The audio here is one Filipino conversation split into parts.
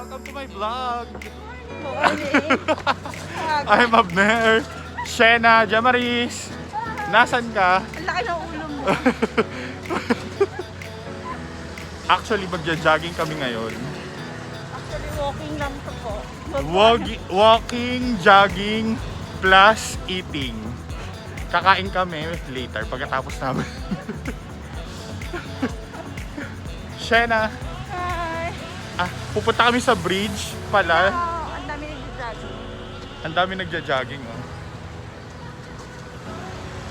Welcome to my vlog! Morning! I'm Abner, Shena, Jamaris. Nasaan ka? Ang laki ng ulo mo. Actually, magja-jogging kami ngayon. Actually, walking lang to po. Walking, jogging, plus eating. Kakain kami later pagkatapos namin. Shena, Hi! pupunta kami sa bridge pala. Oh, ang dami nag-jogging. Ang dami nagja-jogging, oh.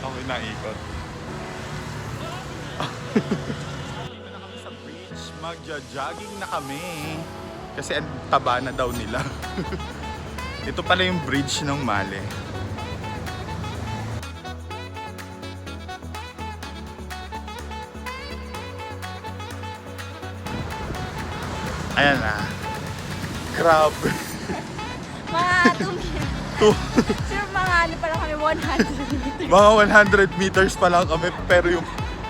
Okay, naikot. Dito na kami sa bridge. Magja-jogging na kami. Kasi ang taba na daw nila. Ito pala yung bridge ng Male. Ayan na. Grabe. Mga 2 Sir, mga ano pa lang kami, 100 meters. Mga 100 meters pa lang kami, pero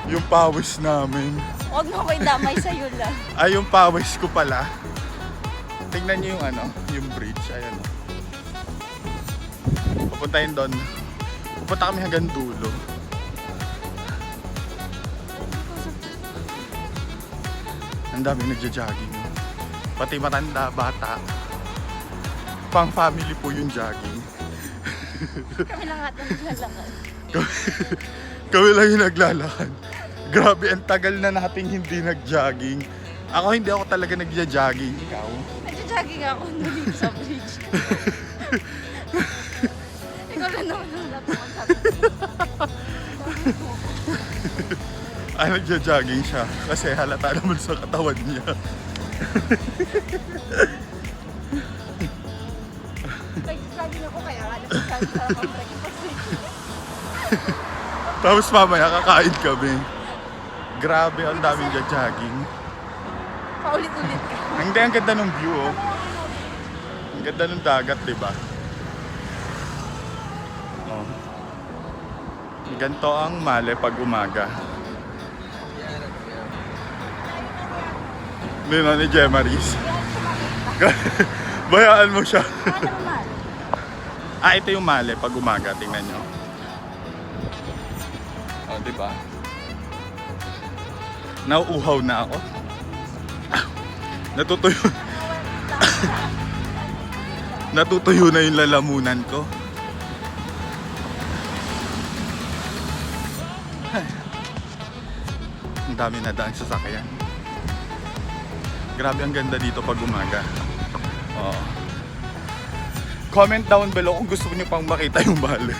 yung pawis namin. Huwag mo ko damay sa'yo lang. Ay, yung pawis ko pala. Tingnan niyo yung yung bridge. Ayan. Pupuntahin doon. Pupunta kami hanggang dulo. Ang dami nagja-jogging. Pati matanda, bata. Pang family po yung jogging. Kami lang ata naglalakad. Kami lang yung naglalakad. Grabe, ang tagal na nating hindi nag-jogging. Hindi ako talaga nagja-jogging. Ikaw? Nagja-jogging ako dito sa bridge. Ikaw na naman ang lapungan sa Nagja-jogging siya. Kasi halata naman sa katawan niya. Nagja-jogging ako kaya nga nagja-jogging para mag-breakfast. Tapos mamaya kakain kami. Grabe, ang daming jogging. Paulit-ulit ka. Hindi, ang ganda ng view, oh. Ang ganda ng dagat, diba? Oh. Ganito ang Male pag umaga. Nino ni Jemaris. Bayaan mo siya. Ano naman? Ito yung Male pag umaga, tingnan nyo. Oh, diba? Nauuhaw na ako. Natutuyo. Natutuyo na yung lalamunan ko. Ang dami na daan sa sasakyan. Grabe, ang ganda dito pag umaga. Oh. Comment down below kung gusto niyo pang makita yung Male.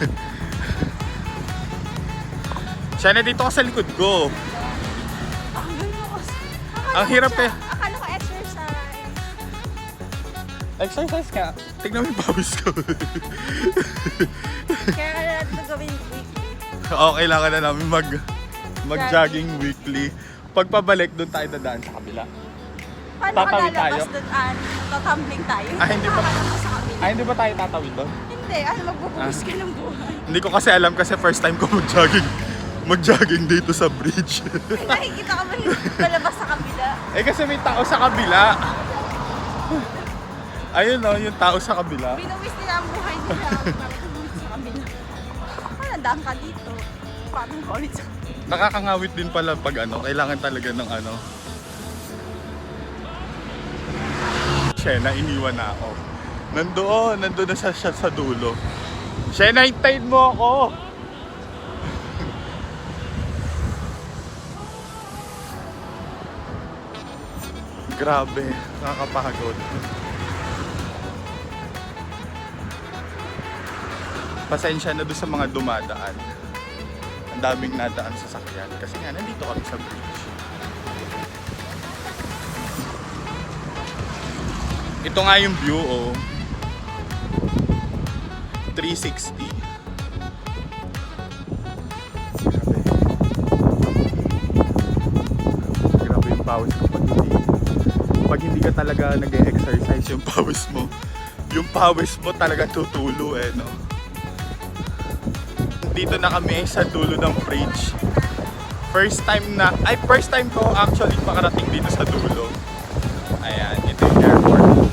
Siya na dito ka sa likod ko. Ang hirap eh. Akala ko exercise. Exercise ka. Tignan mo yung pawis ko. Kaya ka na natin ito gawin weekly. Kailangan na namin mag-jogging weekly. Pagpabalik, doon tayo dadaan sa kabila. Paano Tatawid ka lalabas tayo? doon? Tatumbling tayo? Hindi ba? Makakalakas sa kabila. Hindi ba tayo tatawid doon? Hindi, magbubuhos ka ng buhay. Hindi ko kasi alam kasi first time ko mag-jogging dito sa bridge. Nakikita ka ba palabas sa kabila? Kasi may tao sa kabila. Ayun o, yung tao sa kabila. Binuwis nila ang buhay nila para tumuwis sa kabila. Daan ka dito. Paano ka ulit sa kabila? Nakakangawit din pala pag kailangan talaga ng Shena, iniwan na ako. Nandoon na siya sa dulo. Shena, hintayin mo ako! Grabe, nakakapagod. Pasensya na doon sa mga dumadaan. Ang daming nadaan sa sakyan. Kasi nga, nandito kami sa bridge. Ito nga yung view, oh. 360. Grabe yung pawis ko pag hindi ka talaga nag-exercise yung pawis mo talaga tutulo no. Dito na kami sa dulo ng bridge. First time ko actually makarating dito sa dulo. Ayan, ito yung airport.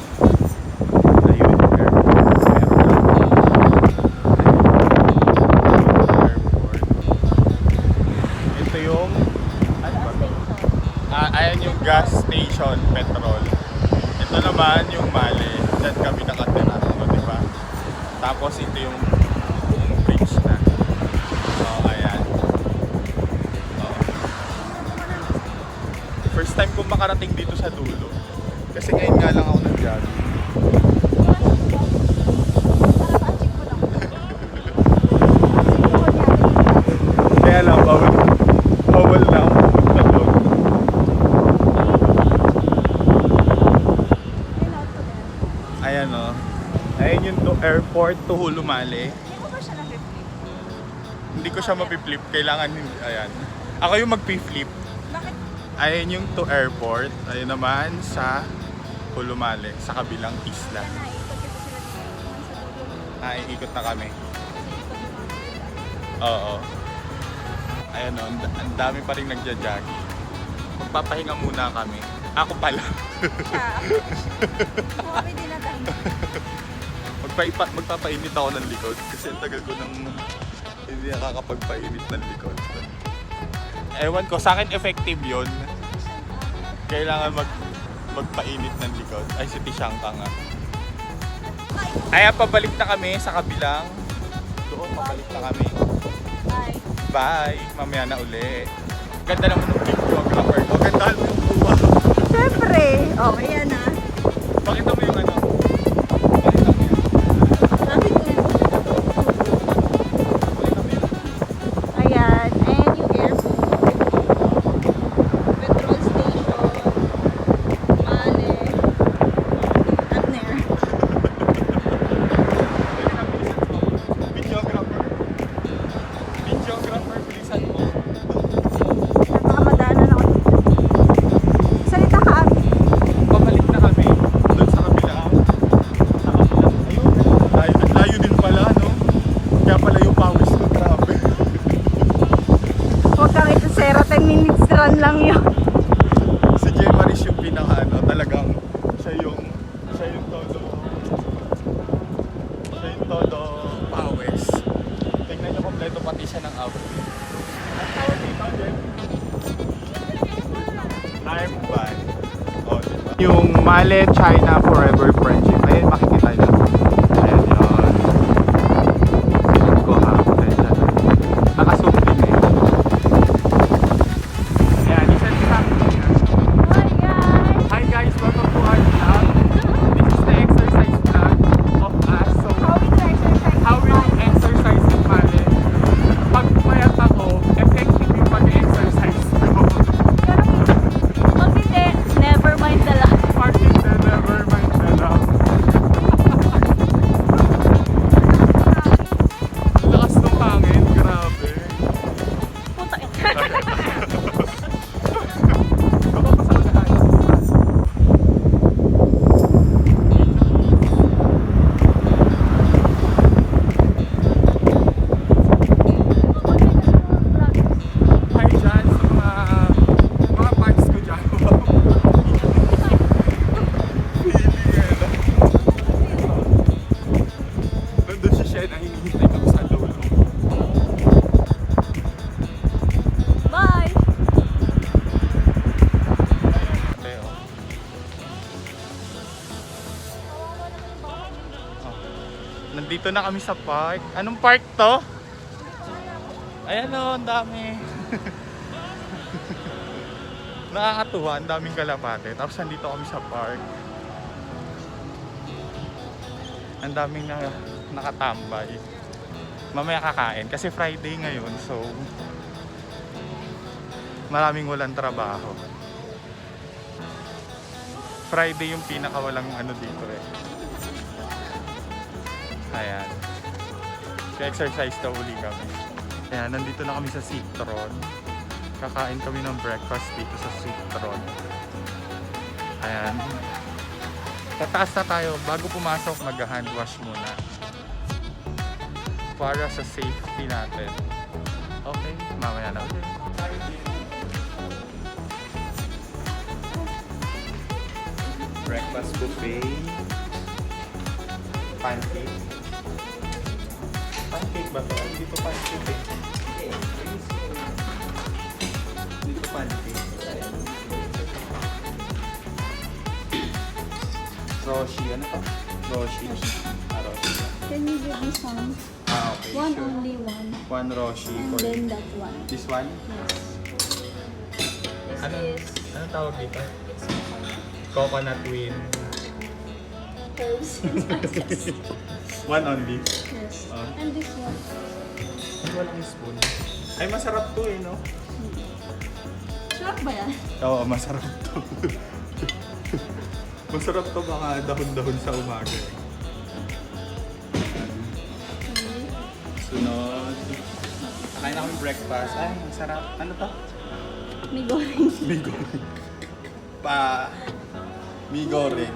naman yung Mali. Diyan kami nakatira. O, diba? Tapos ito yung bridge na. So, ayan. O. First time kong makarating dito sa dulo. Kasi ngayon nga lang ako nag-jogging. Kaya lang, bawal na ako pumunta doon. Ayan o. Ayan yung airport to Hulumali. Hindi mo ba siya nag-flip? Hindi ko siya mapiflip. Kailangan hindi. Ayan. Ako yung mag-flip. Bakit? Ayan yung to airport. Ayan naman sa Hulumali. Sa kabilang isla. Naikot kasi sila dito. Sa dulo. Naiikot na kami. Kasi ikot yung mga dito. Oo. Ayan o. Ang dami pa rin nagja-jogging. Magpapahinga muna kami. Ako pala. Siya. Kami din na tayo. Magpapainit ako ng likod kasi ang tagal ko nang hindi nakakapagpainit ng likod. Ewan ko, sa akin effective yun. Kailangan magpainit ng likod. Ay, si Tisyangka nga. Ay, pabalik na kami sa kabilang. Doon, pabalik na kami. Bye. Bye! Mamaya na uli. Ganda naman ng videographer ko. Ganda mo yung buwa. Siyempre. Oh, ayan na. Pakita mo yung ano. Pakita mo yan. Sabi ko yun. Pakita mo yan. Ayan. Ayan yung airport. Petrol station. Mali. Abner. Videographer. Videographer, bilisan mo. Nakamadaanan ako dito. Salita ka, Abby. Pabalik na kami. Doon sa kabila. Sa kabila. Ayun. Layo din pala, no? Kaya pala yung pawis ko. Grabe. Huwag kang ito, Sera. 10 minutes run lang yun. Si J. Maris yung pinaka, ano, talagang siya yung todo. Siya yung todo pawis. Tingnan niyo kompleto pati siya ng outfit. Ang tawag dito, Jem? I'm back. Oh, diba? Yung Mali China Forever Friendship. Ayun, makikita nyo. Ayan yun. Sinan ko ha. Nakasum din eh. Ayan, isa Hi, guys! Hi guys, welcome to our vlog. This is the exercise vlog of us. So, how we exercise in Mali. Pag pumayat ako, effective yung pag-exercise ko. Pag hindi, never mind na lang. Pag hindi, never mind na lang. Lakas ng hangin, grabe. Puta eh. Baka pasalahan. Hi dyan sa mga parts ko dyan. Feeling eh. Nandun si Shen, ang hinihintay kami sa dulo. Bye! Leo. Nandito na kami sa park. Anong park to? Ayan o, ang dami. Nakakatuwa, ang daming kalapate. Tapos nandito kami sa park. Ang daming nakatambay. Mamaya kakain kasi Friday ngayon, so maraming walang trabaho. Friday yung pinakawalang ano dito eh. Ayan. Ka-exercise na uli kami. Ayan, nandito na kami sa Citron. Kakain kami ng breakfast dito sa Citron. Ayan. Tataas na tayo. Bago pumasok, mag-hand wash muna. Para sa safety natin. Okay, mamaya na ulit. Breakfast buffet. Pancake. Pancake ba to? Dito pancake eh. Dito pancake. Roshi. Ano to? Roshi. Ah, Roshi. Can you give me some? Ah, okay. One Sure. only one. One Roshi. And For then that one. this one? Yes. This Ano? is Ano tawag dito? it's Coconut with herbs and spices. one only. Yes. Ah. And this one. Ay, walang spoon. Ay, masarap to eh, no? Sarap ba yan? Oo, masarap to. Masarap to, baka dahon-dahon sa umaga eh. Okay. Sunod. Nakain na kami breakfast. Ay, ang sarap. Ano to? May goreng. Mie goreng. Mie goreng.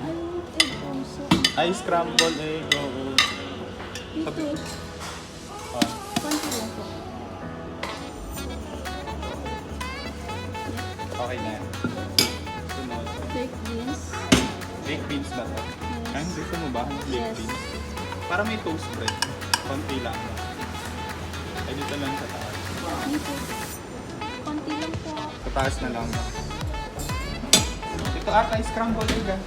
Egg also. Ay, scrambled egg. Oo. Ito. Ah, Konti lang po. okay na yan. Sunod. Baked beans. Baked beans ba to? Yes. Ay, gusto mo ba? Baked Yes. beans. Para may toast bread. Konti lang. Ay, dito lang sa taas. Ito. Konti lang po. Sa taas na lang. Ito ata is scrambled egg ah.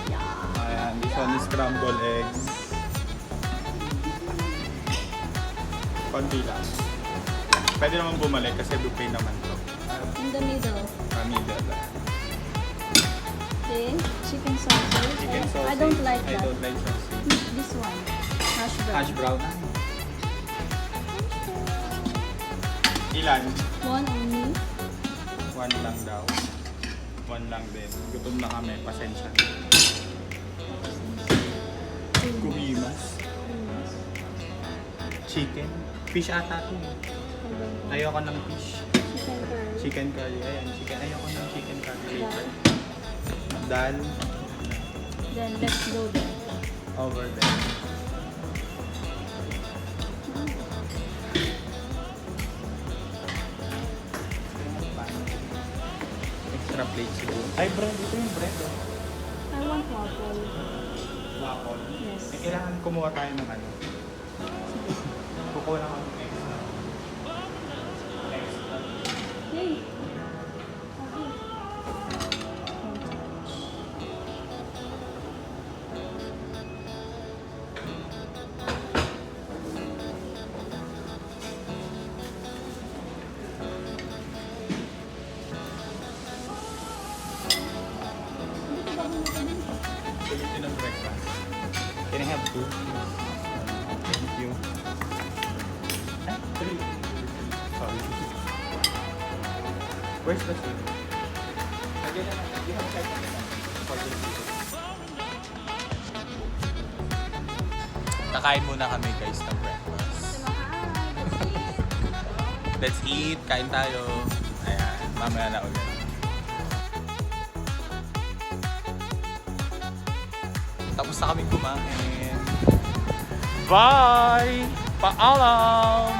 Yeah. Ayan, this one is scrambled eggs. Konti lang. Pwede naman bumalik kasi buffet naman to. In the middle. Middle. Okay. Chicken sausage. Chicken sausage. I don't like I that. don't like sausage. This one. Hash brown. Hash brown. Ilan? One only. One lang daw. One lang din. Gutom na kami. Pasensya. Kumimas. Chicken. Fish ata to eh. Ayoko ng fish. Chicken curry. Chicken curry. Ayan, chicken. Ayoko ng chicken curry later. Dal. Then let's go there. Over there. Extra plate siguro. Ay, bread. Ito yung bread. Oh. I want waffle. Waffle. Yes. Eh, kailangan kumuha tayo ng ano. Kukuha lang ng extra. Extra. Yay. Okay. Sulitin ng breakfast. Can I have two? Thank you. Ay, three. Sorry. Where's the food? Again, you have checked it. Kakain muna kami guys ng breakfast. Let's eat. Kain tayo. Ayan, mamaya na ulit. Tapos na kami kumain. Bye! Paalam!